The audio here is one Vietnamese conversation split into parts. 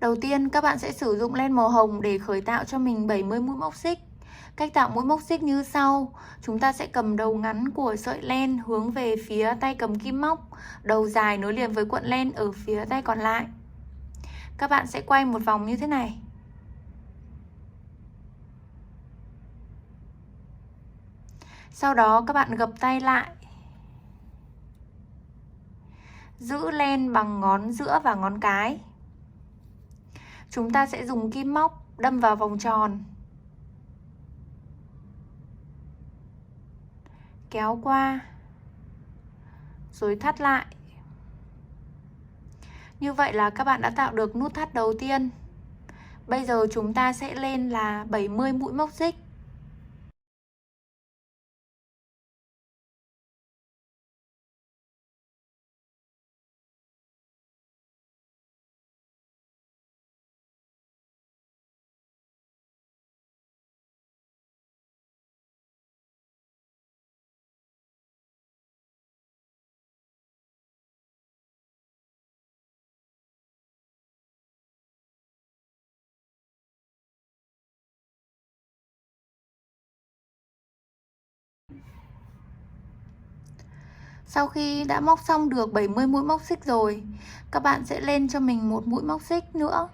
Đầu tiên các bạn sẽ sử dụng len màu hồng để khởi tạo cho mình 70 mũi móc xích. Cách tạo mũi móc xích như sau. Chúng ta sẽ cầm đầu ngắn của sợi len hướng về phía tay cầm kim móc, đầu dài nối liền với cuộn len ở phía tay còn lại. Các bạn sẽ quay một vòng như thế này. Sau đó các bạn gập tay lại, giữ len bằng ngón giữa và ngón cái. Chúng ta sẽ dùng kim móc đâm vào vòng tròn, kéo qua, rồi thắt lại. Như vậy là các bạn đã tạo được nút thắt đầu tiên. Bây giờ chúng ta sẽ lên là 70 mũi móc xích. Sau khi đã móc xong được 70 mũi móc xích rồi, các bạn sẽ lên cho mình một mũi móc xích nữa.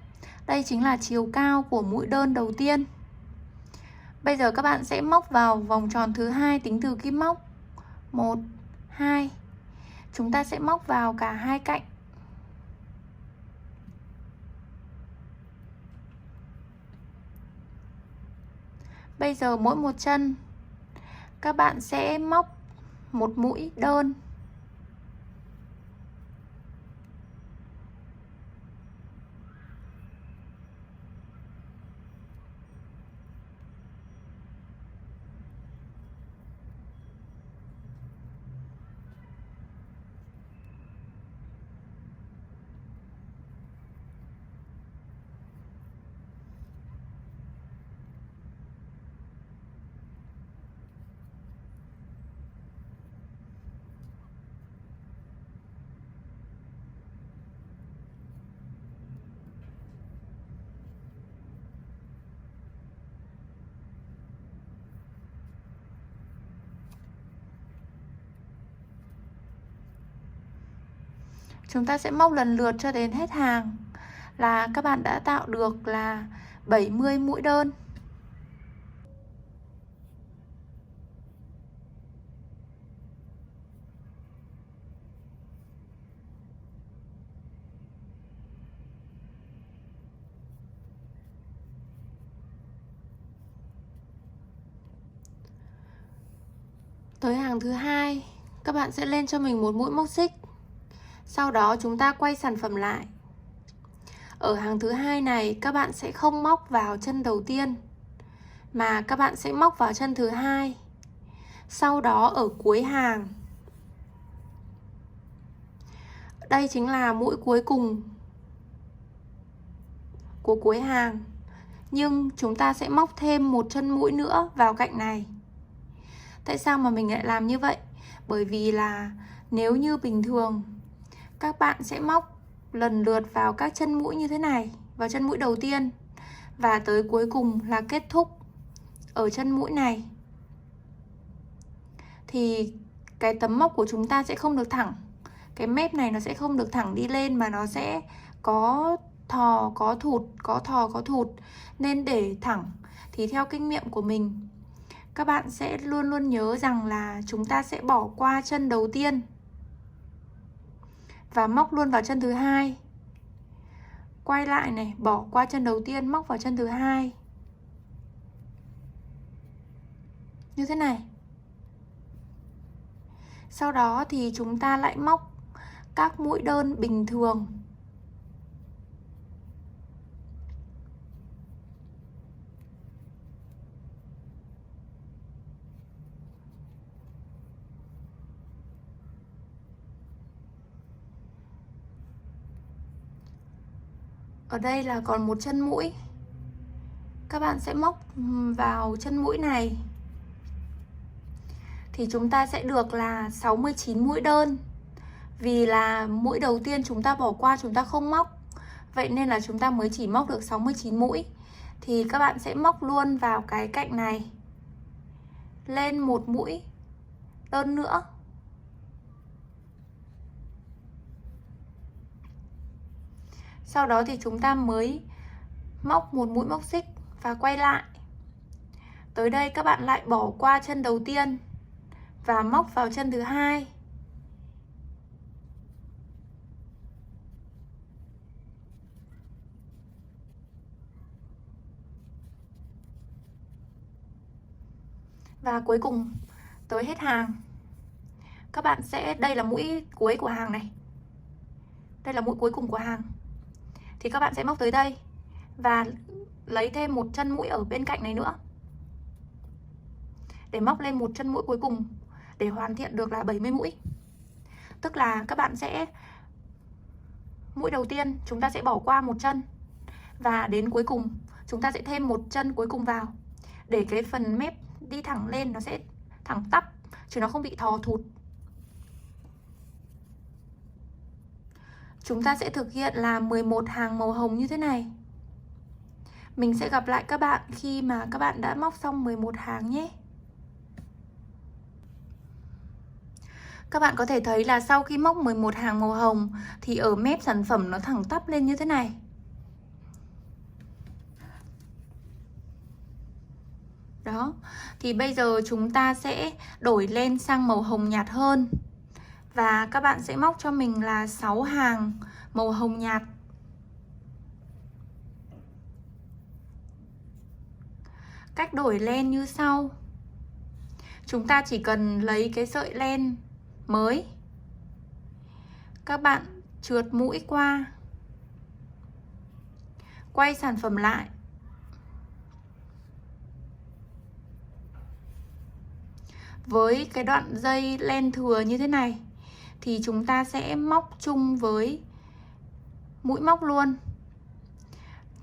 Đây chính là chiều cao của mũi đơn đầu tiên. Bây giờ các bạn sẽ móc vào vòng tròn thứ hai tính từ kim móc. 1, 2. Chúng ta sẽ móc vào cả hai cạnh. Bây giờ mỗi một chân các bạn sẽ móc một mũi đơn. Chúng ta sẽ móc lần lượt cho đến hết hàng là các bạn đã tạo được là 70 mũi đơn. Tới hàng thứ hai, các bạn sẽ lên cho mình một mũi móc xích. Sau đó chúng ta quay sản phẩm lại. Ở hàng thứ hai này các bạn sẽ không móc vào chân đầu tiên, mà các bạn sẽ móc vào chân thứ hai. Sau đó ở cuối hàng, đây chính là mũi cuối cùng của cuối hàng, nhưng chúng ta sẽ móc thêm một chân mũi nữa vào cạnh này. Tại sao mà mình lại làm như vậy? Bởi vì là nếu như bình thường các bạn sẽ móc lần lượt vào các chân mũi như thế này, vào chân mũi đầu tiên, và tới cuối cùng là kết thúc ở chân mũi này, thì cái tấm móc của chúng ta sẽ không được thẳng. Cái mép này nó sẽ không được thẳng đi lên, mà nó sẽ có thò có thụt, có thò có thụt. Nên để thẳng thì theo kinh nghiệm của mình, các bạn sẽ luôn luôn nhớ rằng là chúng ta sẽ bỏ qua chân đầu tiên và móc luôn vào chân thứ hai. Quay lại này, bỏ qua chân đầu tiên, móc vào chân thứ hai. Như thế này. Sau đó thì chúng ta lại móc các mũi đơn bình thường. Ở đây là còn một chân mũi. Các bạn sẽ móc vào chân mũi này. Thì chúng ta sẽ được là 69 mũi đơn. Vì là mũi đầu tiên chúng ta bỏ qua, chúng ta không móc. Vậy nên là chúng ta mới chỉ móc được 69 mũi. Thì các bạn sẽ móc luôn vào cái cạnh này lên một mũi đơn nữa. Sau đó thì chúng ta mới móc một mũi móc xích và quay lại. Tới đây các bạn lại bỏ qua chân đầu tiên và móc vào chân thứ hai. Và cuối cùng tới hết hàng. Các bạn sẽ, đây là mũi cuối của hàng này. Đây là mũi cuối cùng của hàng. Thì các bạn sẽ móc tới đây và lấy thêm một chân mũi ở bên cạnh này nữa, để móc lên một chân mũi cuối cùng để hoàn thiện được là 70 mũi. Tức là các bạn sẽ, mũi đầu tiên chúng ta sẽ bỏ qua một chân, và đến cuối cùng chúng ta sẽ thêm một chân cuối cùng vào, để cái phần mép đi thẳng lên nó sẽ thẳng tắp, chứ nó không bị thò thụt. Chúng ta sẽ thực hiện là 11 hàng màu hồng như thế này. Mình sẽ gặp lại các bạn khi mà các bạn đã móc xong 11 hàng nhé. Các bạn có thể thấy là sau khi móc 11 hàng màu hồng thì ở mép sản phẩm nó thẳng tắp lên như thế này. Đó, thì bây giờ chúng ta sẽ đổi lên sang màu hồng nhạt hơn. Và các bạn sẽ móc cho mình là 6 hàng màu hồng nhạt. Cách đổi len như sau. Chúng ta chỉ cần lấy cái sợi len mới, các bạn trượt mũi qua, quay sản phẩm lại, với cái đoạn dây len thừa như thế này thì chúng ta sẽ móc chung với mũi móc luôn.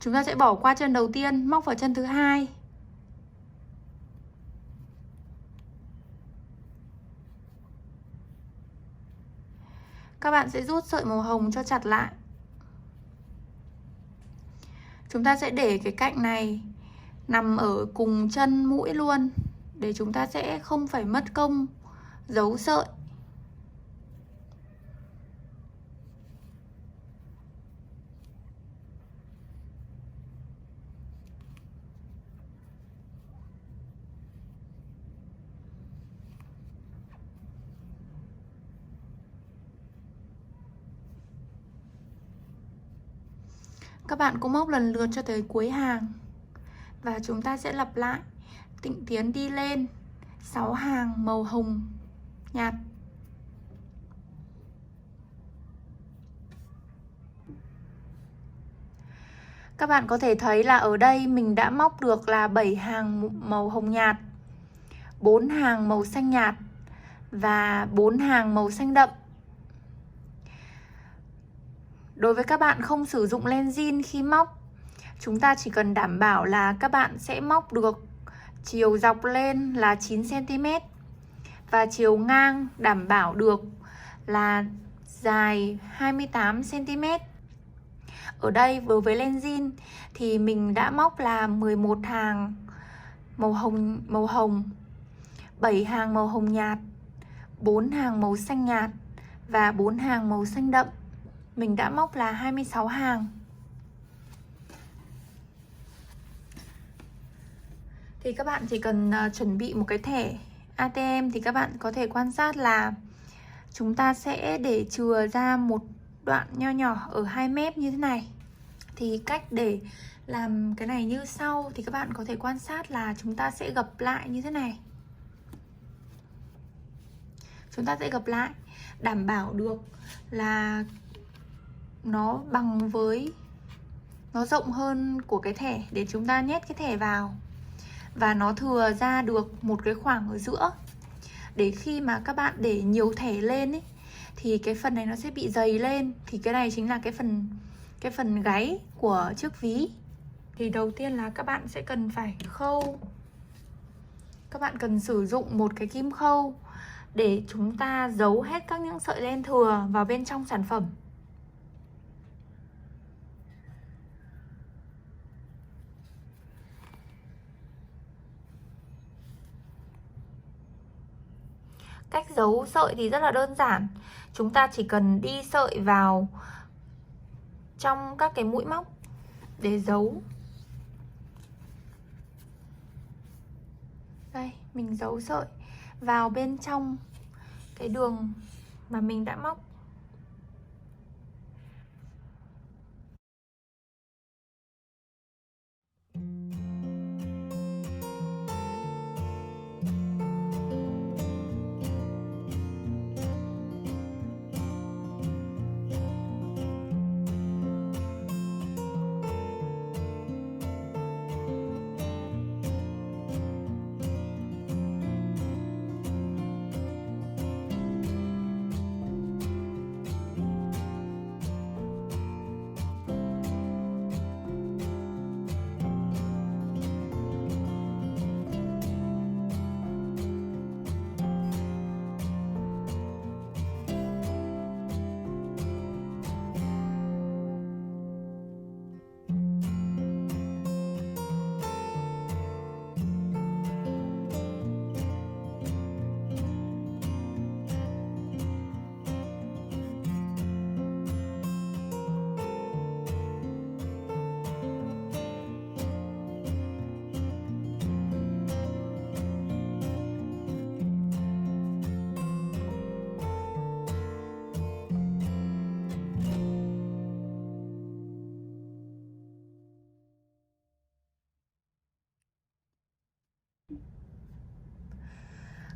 Chúng ta sẽ bỏ qua chân đầu tiên, móc vào chân thứ hai. Các bạn sẽ rút sợi màu hồng cho chặt lại. Chúng ta sẽ để cái cạnh này nằm ở cùng chân mũi luôn, để chúng ta sẽ không phải mất công giấu sợi. Các bạn cũng móc lần lượt cho tới cuối hàng. Và chúng ta sẽ lặp lại tịnh tiến đi lên 6 hàng màu hồng nhạt. Các bạn có thể thấy là ở đây mình đã móc được là 7 hàng màu hồng nhạt, 4 hàng màu xanh nhạt và 4 hàng màu xanh đậm. Đối với các bạn không sử dụng len zin khi móc, chúng ta chỉ cần đảm bảo là các bạn sẽ móc được chiều dọc lên là 9 cm và chiều ngang đảm bảo được là dài 28 cm. Ở đây với len zin thì mình đã móc là 11 hàng màu hồng, 7 hàng màu hồng nhạt, 4 hàng màu xanh nhạt và 4 hàng màu xanh đậm. Mình đã móc là 26 hàng. Thì các bạn chỉ cần chuẩn bị một cái thẻ ATM thì các bạn có thể quan sát là chúng ta sẽ để chừa ra một đoạn nho nhỏ ở hai mép như thế này. Thì cách để làm cái này như sau, thì các bạn có thể quan sát là chúng ta sẽ gập lại như thế này. Chúng ta sẽ gập lại, đảm bảo được là nó bằng với, nó rộng hơn của cái thẻ để chúng ta nhét cái thẻ vào, và nó thừa ra được một cái khoảng ở giữa, để khi mà các bạn để nhiều thẻ lên ấy, thì cái phần này nó sẽ bị dày lên. Thì cái này chính là cái phần gáy của chiếc ví. Thì đầu tiên là các bạn sẽ cần phải khâu. Các bạn cần sử dụng một cái kim khâu để chúng ta giấu hết các những sợi len thừa vào bên trong sản phẩm. Cách giấu sợi thì rất là đơn giản. Chúng ta chỉ cần đi sợi vào trong các cái mũi móc để giấu. Đây, mình giấu sợi vào bên trong cái đường mà mình đã móc.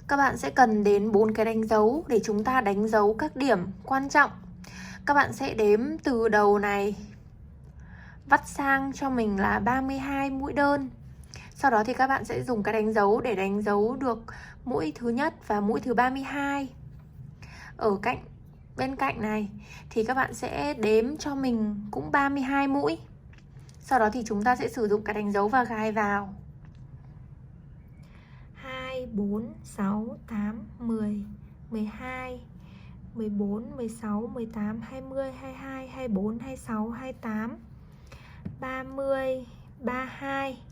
Các bạn sẽ cần đến 4 cái đánh dấu để chúng ta đánh dấu các điểm quan trọng. Các bạn sẽ đếm từ đầu này vắt sang cho mình là 32 mũi đơn. Sau đó thì các bạn sẽ dùng cái đánh dấu để đánh dấu được mũi thứ nhất và mũi thứ 32. Ở bên cạnh này thì các bạn sẽ đếm cho mình cũng 32 mũi. Sau đó thì chúng ta sẽ sử dụng cái đánh dấu và gài vào. 2, 4, 6, 8, 10, 12, 14, 16, 18, 20, 22, 24, 26, 28, 30, 32.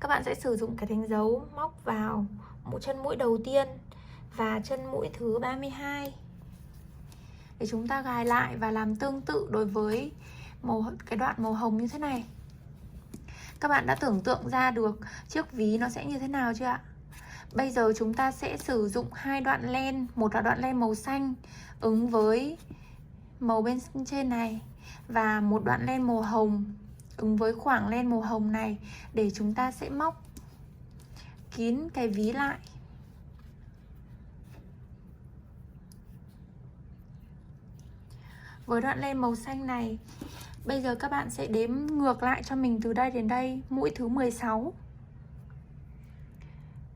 Các bạn sẽ sử dụng cái đánh dấu móc vào chân mũi đầu tiên và chân mũi thứ 32 để chúng ta gài lại và làm tương tự đối với cái đoạn màu hồng như thế này. Các bạn đã tưởng tượng ra được chiếc ví nó sẽ như thế nào chưa ạ? Bây giờ chúng ta sẽ sử dụng hai đoạn len, một là đoạn len màu xanh ứng với màu bên trên này và một đoạn len màu hồng ứng với khoảng len màu hồng này để chúng ta sẽ móc kín cái ví lại. Với đoạn len màu xanh này, bây giờ các bạn sẽ đếm ngược lại cho mình từ đây đến đây, mũi thứ 16.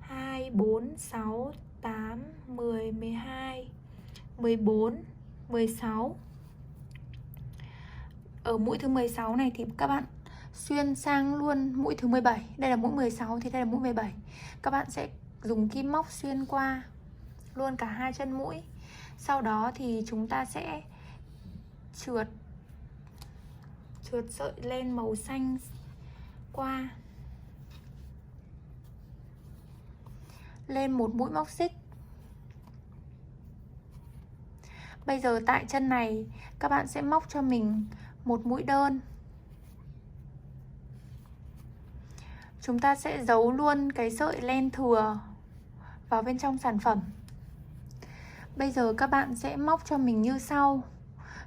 2, 4, 6, 8, 10, 12, 14, 16. Ở mũi thứ 16 này thì các bạn xuyên sang luôn mũi thứ 17. Đây là mũi 16 thì đây là mũi 17. Các bạn sẽ dùng kim móc xuyên qua luôn cả hai chân mũi. Sau đó thì chúng ta sẽ trượt sợi len màu xanh qua lên một mũi móc xích. Bây giờ tại chân này các bạn sẽ móc cho mình một mũi đơn. Chúng ta sẽ giấu luôn cái sợi len thừa vào bên trong sản phẩm. Bây giờ các bạn sẽ móc cho mình như sau.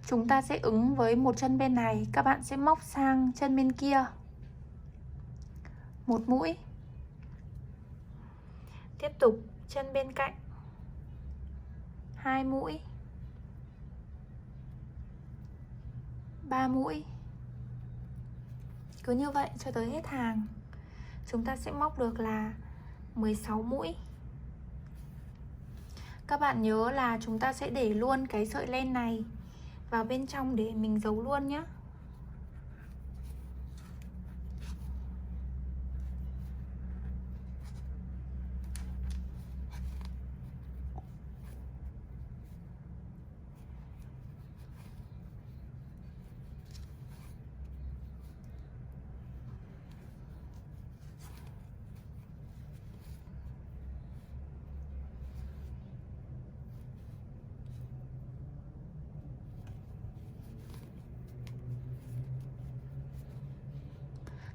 Chúng ta sẽ ứng với một chân bên này, các bạn sẽ móc sang chân bên kia một mũi. Tiếp tục chân bên cạnh 2 mũi, 3 mũi. Cứ như vậy cho tới hết hàng. Chúng ta sẽ móc được là 16 mũi. Các bạn nhớ là chúng ta sẽ để luôn cái sợi len này vào bên trong để mình giấu luôn nhé.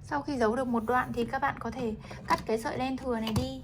Sau khi giấu được một đoạn thì các bạn có thể cắt cái sợi len thừa này đi.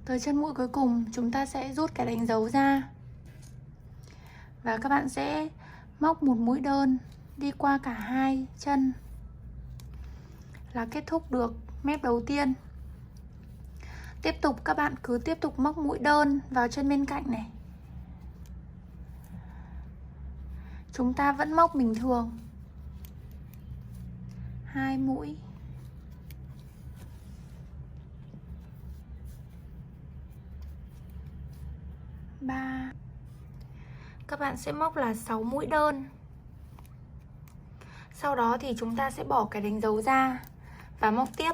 Tới chân mũi cuối cùng chúng ta sẽ rút cái đánh dấu ra. Và các bạn sẽ móc một mũi đơn đi qua cả hai chân là kết thúc được mép đầu tiên. Tiếp tục các bạn cứ tiếp tục móc mũi đơn vào chân bên cạnh này. Chúng ta vẫn móc bình thường. 2 mũi. 3. Các bạn sẽ móc là 6 mũi đơn. Sau đó thì chúng ta sẽ bỏ cái đánh dấu ra và móc tiếp.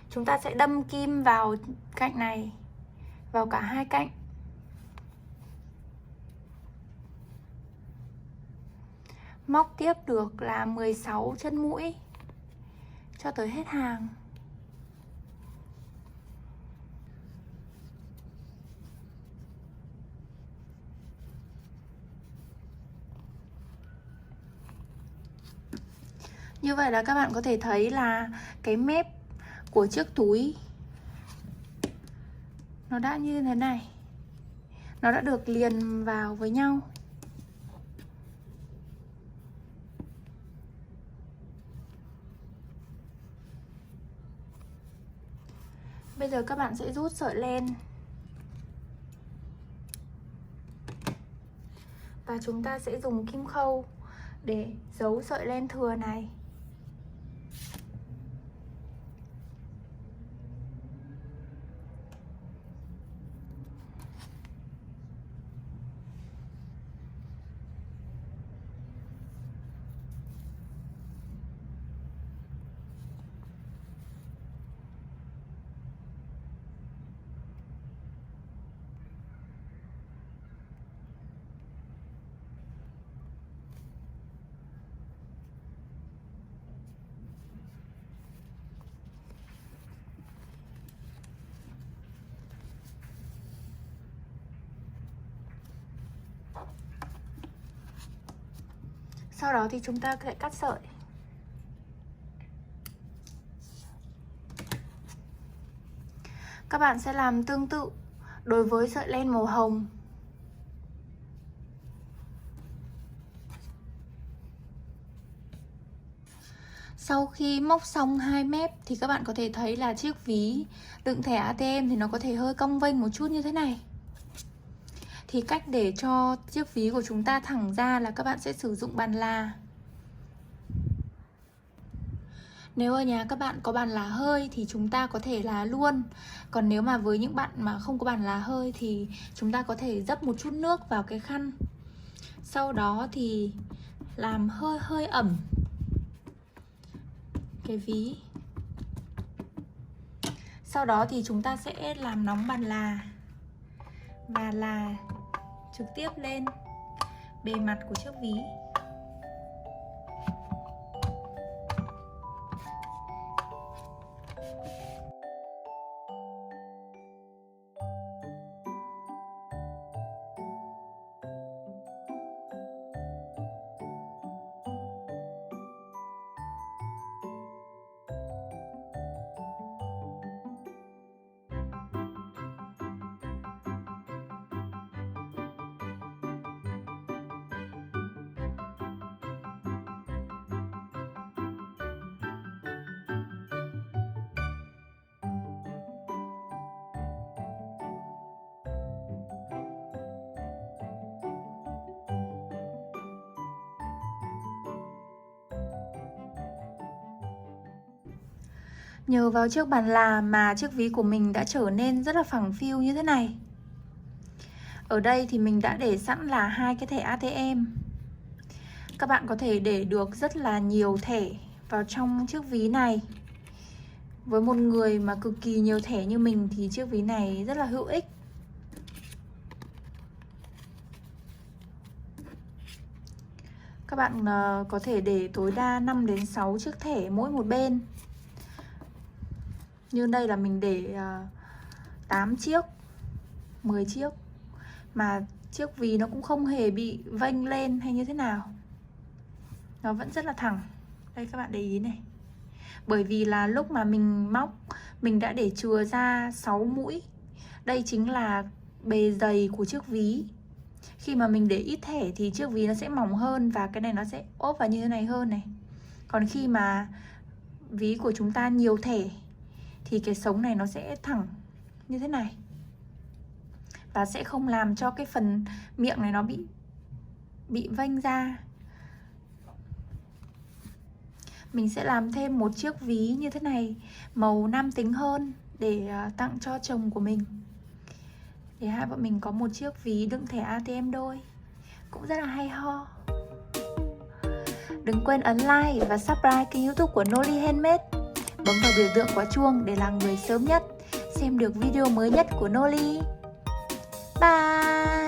Chúng ta sẽ đâm kim vào cạnh này, vào cả hai cạnh. Móc tiếp được là 16 chân mũi cho tới hết hàng. Như vậy là các bạn có thể thấy là cái mép của chiếc túi nó đã như thế này. Nó đã được liền vào với nhau. Bây giờ các bạn sẽ rút sợi len. Và chúng ta sẽ dùng kim khâu để giấu sợi len thừa này. Sau đó thì chúng ta sẽ cắt sợi. Các bạn sẽ làm tương tự đối với sợi len màu hồng. Sau khi móc xong hai mép thì các bạn có thể thấy là chiếc ví đựng thẻ ATM thì nó có thể hơi cong vênh một chút như thế này. Thì cách để cho chiếc ví của chúng ta thẳng ra là các bạn sẽ sử dụng bàn là. Nếu ở nhà các bạn có bàn là hơi thì chúng ta có thể là luôn. Còn nếu mà với những bạn mà không có bàn là hơi thì chúng ta có thể dấp một chút nước vào cái khăn. Sau đó thì làm hơi ẩm cái ví. Sau đó thì chúng ta sẽ làm nóng bàn là. Và là trực tiếp lên bề mặt của chiếc ví. Nhờ vào chiếc bàn làm mà chiếc ví của mình đã trở nên rất là phẳng phiu như thế này. Ở đây thì mình đã để sẵn là 2 cái thẻ ATM. Các bạn có thể để được rất là nhiều thẻ vào trong chiếc ví này. Với một người mà cực kỳ nhiều thẻ như mình thì chiếc ví này rất là hữu ích. Các bạn có thể để tối đa 5 đến 6 chiếc thẻ mỗi một bên. Như đây là mình để 8 chiếc, 10 chiếc. Mà chiếc ví nó cũng không hề bị vênh lên hay như thế nào. Nó vẫn rất là thẳng. Đây các bạn để ý này. Bởi vì là lúc mà mình móc, mình đã để chừa ra 6 mũi. Đây chính là bề dày của chiếc ví. Khi mà mình để ít thẻ thì chiếc ví nó sẽ mỏng hơn và cái này nó sẽ ốp vào như thế này hơn này. Còn khi mà ví của chúng ta nhiều thẻ thì cái sống này nó sẽ thẳng như thế này. Và sẽ không làm cho cái phần miệng này nó bị vênh ra. Mình sẽ làm thêm một chiếc ví như thế này, màu nam tính hơn để tặng cho chồng của mình. Để hai bọn mình có một chiếc ví đựng thẻ ATM đôi. Cũng rất là hay ho. Đừng quên ấn like và subscribe kênh YouTube của Noli Handmade. Bấm vào biểu tượng quả chuông để là người sớm nhất xem được video mới nhất của Noli. Bye!